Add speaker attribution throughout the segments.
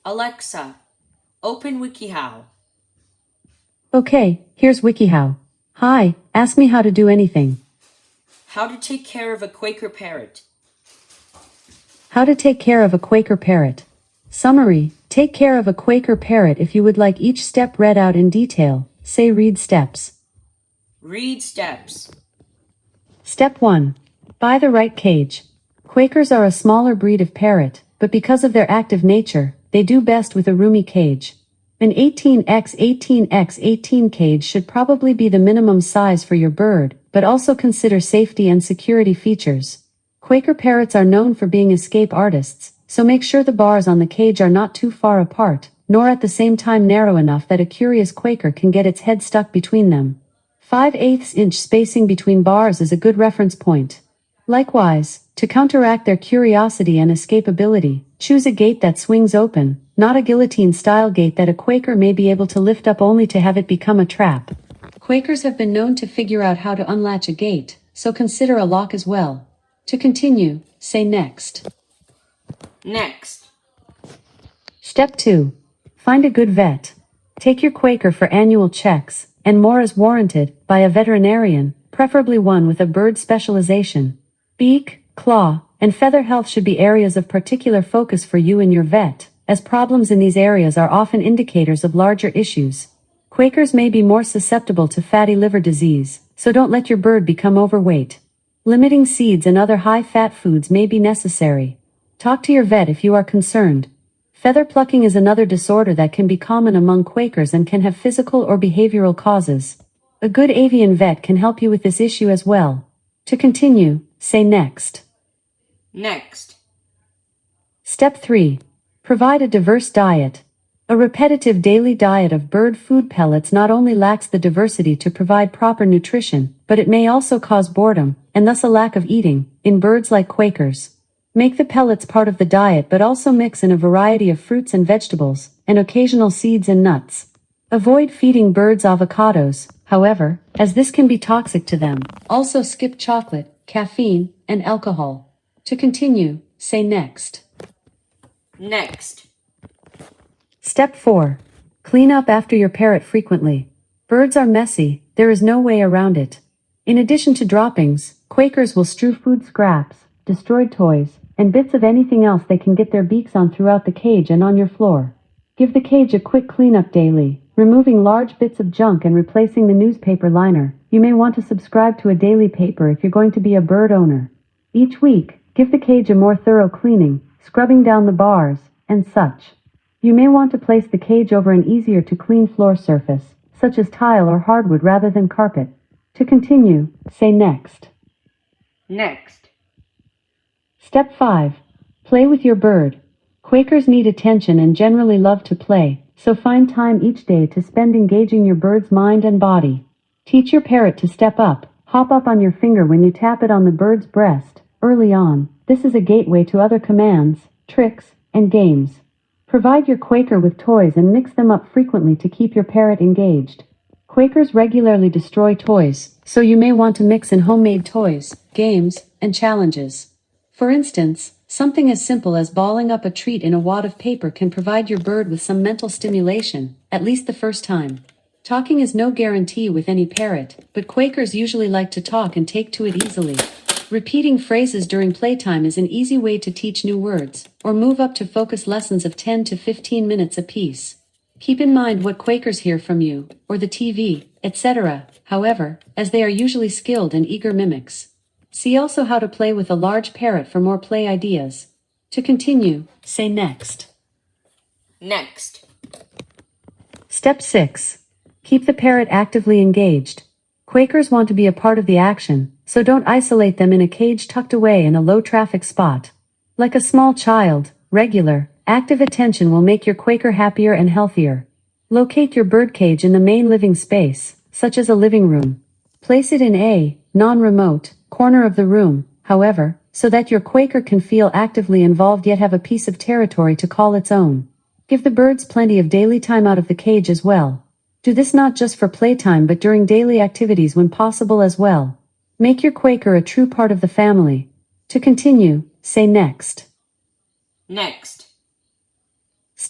Speaker 1: Alexa, open WikiHow.
Speaker 2: Okay, here's WikiHow. Hi, ask me how to do anything.
Speaker 1: How to take care of a Quaker parrot.
Speaker 2: How to take care of a Quaker parrot. Summary: take care of a Quaker parrot. If you would like each step read out in detail, say read steps.
Speaker 1: Read steps.
Speaker 2: Step 1. Buy the right cage. Quakers are a smaller breed of parrot, but because of their active nature, they do best with a roomy cage. An 18x18x18 cage should probably be the minimum size for your bird, but also consider safety and security features. Quaker parrots are known for being escape artists, so make sure the bars on the cage are not too far apart, nor at the same time narrow enough that a curious Quaker can get its head stuck between them. 5/8 inch spacing between bars is a good reference point. Likewise, to counteract their curiosity and escapability, choose a gate that swings open, not a guillotine-style gate that a Quaker may be able to lift up only to have it become a trap. Quakers have been known to figure out how to unlatch a gate, so consider a lock as well. To continue, say next.
Speaker 1: Next.
Speaker 2: Step 2. Find a good vet. Take your Quaker for annual checks, and more is warranted, by a veterinarian, preferably one with a bird specialization. Beak, claw, and feather health should be areas of particular focus for you and your vet, as problems in these areas are often indicators of larger issues. Quakers may be more susceptible to fatty liver disease, so don't let your bird become overweight. Limiting seeds and other high-fat foods may be necessary. Talk to your vet if you are concerned. Feather plucking is another disorder that can be common among Quakers and can have physical or behavioral causes. A good avian vet can help you with this issue as well. To continue, say next.
Speaker 1: Next.
Speaker 2: Step 3. Provide a diverse diet. A repetitive daily diet of bird food pellets not only lacks the diversity to provide proper nutrition, but it may also cause boredom, and thus a lack of eating, in birds like Quakers. Make the pellets part of the diet but also mix in a variety of fruits and vegetables, and occasional seeds and nuts. Avoid feeding birds avocados, however, as this can be toxic to them. Also skip chocolate, caffeine, and alcohol. To continue, say next.
Speaker 1: Next.
Speaker 2: Step 4. Clean up after your parrot frequently. Birds are messy, there is no way around it. In addition to droppings, Quakers will strew food scraps, destroyed toys, and bits of anything else they can get their beaks on throughout the cage and on your floor. Give the cage a quick cleanup daily, removing large bits of junk and replacing the newspaper liner. You may want to subscribe to a daily paper if you're going to be a bird owner. Each week, give the cage a more thorough cleaning, scrubbing down the bars, and such. You may want to place the cage over an easier to clean floor surface, such as tile or hardwood rather than carpet. To continue, say next.
Speaker 1: Next.
Speaker 2: Step 5. Play with your bird. Quakers need attention and generally love to play, so find time each day to spend engaging your bird's mind and body. Teach your parrot to step up, hop up on your finger when you tap it on the bird's breast. Early on, this is a gateway to other commands, tricks, and games. Provide your Quaker with toys and mix them up frequently to keep your parrot engaged. Quakers regularly destroy toys, so you may want to mix in homemade toys, games, and challenges. For instance, something as simple as balling up a treat in a wad of paper can provide your bird with some mental stimulation, at least the first time. Talking is no guarantee with any parrot, but Quakers usually like to talk and take to it easily. Repeating phrases during playtime is an easy way to teach new words, or move up to focus lessons of 10 to 15 minutes apiece. Keep in mind what Quakers hear from you, or the TV, etc., however, as they are usually skilled and eager mimics. See also how to play with a large parrot for more play ideas. To continue, say next.
Speaker 1: Next.
Speaker 2: Step 6. Keep the parrot actively engaged. Quakers want to be a part of the action, so don't isolate them in a cage tucked away in a low-traffic spot. Like a small child, regular, active attention will make your Quaker happier and healthier. Locate your birdcage in the main living space, such as a living room. Place it in a non-remote corner of the room, however, so that your Quaker can feel actively involved yet have a piece of territory to call its own. Give the birds plenty of daily time out of the cage as well. Do this not just for playtime but during daily activities when possible as well. Make your Quaker a true part of the family. To continue, say next.
Speaker 1: Next.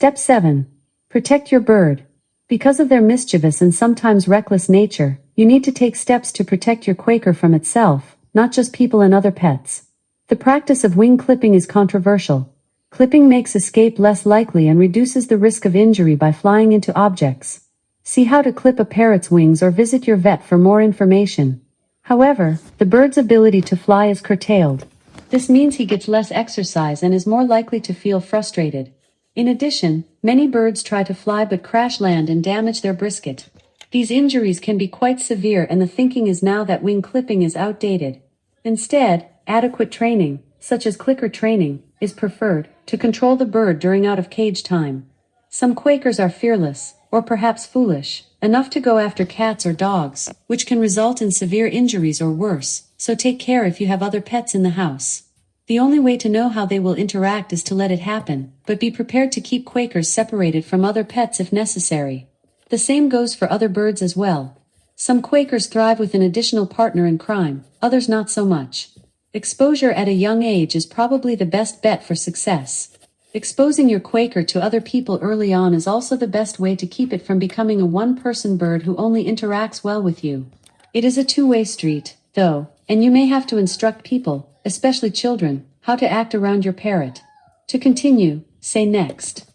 Speaker 2: Step 7. Protect your bird. Because of their mischievous and sometimes reckless nature, you need to take steps to protect your Quaker from itself, not just people and other pets. The practice of wing clipping is controversial. Clipping makes escape less likely and reduces the risk of injury by flying into objects. See how to clip a parrot's wings or visit your vet for more information. However, the bird's ability to fly is curtailed. This means he gets less exercise and is more likely to feel frustrated. In addition, many birds try to fly but crash land and damage their brisket. These injuries can be quite severe, and the thinking is now that wing clipping is outdated. Instead, adequate training, such as clicker training, is preferred to control the bird during out-of-cage time. Some Quakers are fearless, or perhaps foolish, enough to go after cats or dogs, which can result in severe injuries or worse, so take care if you have other pets in the house. The only way to know how they will interact is to let it happen, but be prepared to keep Quakers separated from other pets if necessary. The same goes for other birds as well. Some Quakers thrive with an additional partner in crime, others not so much. Exposure at a young age is probably the best bet for success. Exposing your Quaker to other people early on is also the best way to keep it from becoming a one-person bird who only interacts well with you. It is a two-way street, though, and you may have to instruct people, especially children, how to act around your parrot. To continue, say next.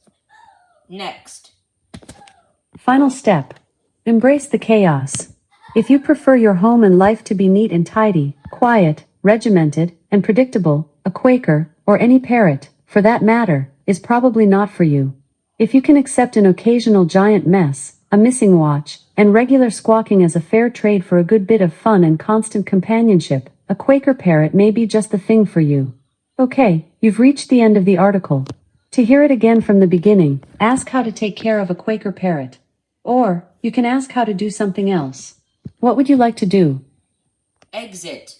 Speaker 1: Next.
Speaker 2: Final step. Embrace the chaos. If you prefer your home and life to be neat and tidy, quiet, regimented, and predictable, a Quaker, or any parrot, for that matter, is probably not for you. If you can accept an occasional giant mess, a missing watch, and regular squawking as a fair trade for a good bit of fun and constant companionship, a Quaker parrot may be just the thing for you. Okay, you've reached the end of the article. To hear it again from the beginning, ask how to take care of a Quaker parrot. Or, you can ask how to do something else. What would you like to do?
Speaker 1: Exit.